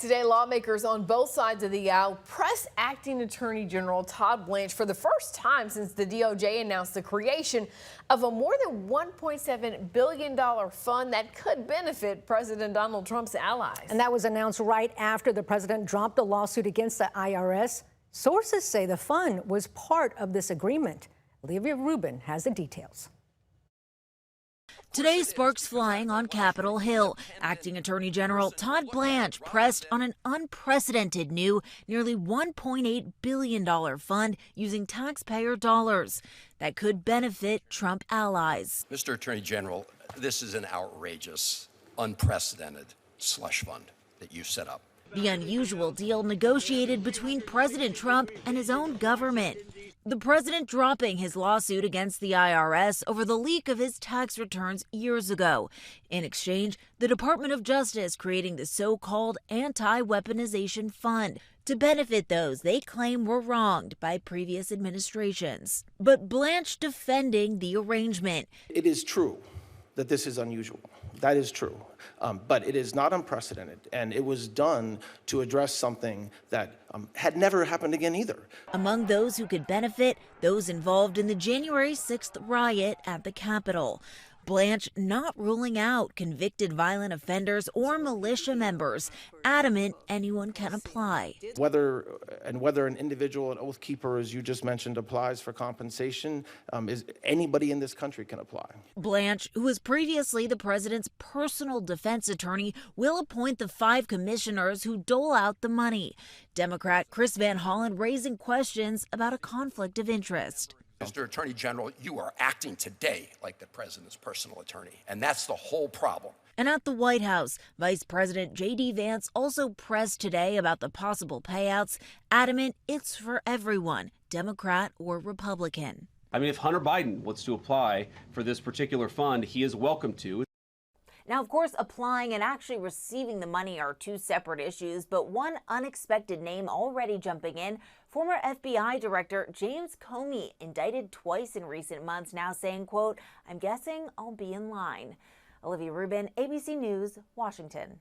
Today, lawmakers on both sides of the aisle press acting Attorney General Todd Blanche for the first time since the DOJ announced the creation of a more than $1.7 billion fund that could benefit President Donald Trump's allies. And that was announced right after the president dropped a lawsuit against the IRS. Sources say the fund was part of this agreement. Olivia Rubin has the details. Today, sparks flying on Capitol Hill. Acting Attorney General Todd Blanche pressed on an unprecedented new, nearly $1.8 billion fund using taxpayer dollars that could benefit Trump allies. Mr. Attorney General, this is an outrageous, unprecedented slush fund that you set up. The unusual deal negotiated between President Trump and his own government. The president dropping his lawsuit against the IRS over the leak of his tax returns years ago. In exchange, the Department of Justice creating the so-called anti-weaponization fund to benefit those they claim were wronged by previous administrations. But Blanche defending the arrangement. It is true that this is unusual. That is true. But it is not unprecedented, and it was done to address something that had never happened again either. Among those who could benefit, those involved in the January 6th riot at the Capitol. Blanche not ruling out convicted violent offenders or militia members, adamant anyone can apply. Whether an individual, an oath keeper, as you just mentioned, applies for compensation, is anybody in this country can apply. Blanche, who was previously the president's personal defense attorney, will appoint the 5 commissioners who dole out the money. Democrat Chris Van Hollen raising questions about a conflict of interest. Mr. Attorney General, you are acting today like the president's personal attorney, and that's the whole problem. And at the White House, Vice President J.D. Vance also pressed today about the possible payouts, adamant it's for everyone, Democrat or Republican. I mean, if Hunter Biden wants to apply for this particular fund, he is welcome to. Now, of course, applying and actually receiving the money are two separate issues, but one unexpected name already jumping in. Former FBI Director James Comey, indicted twice in recent months, now saying, quote, "I'm guessing I'll be in line." Olivia Rubin, ABC News, Washington.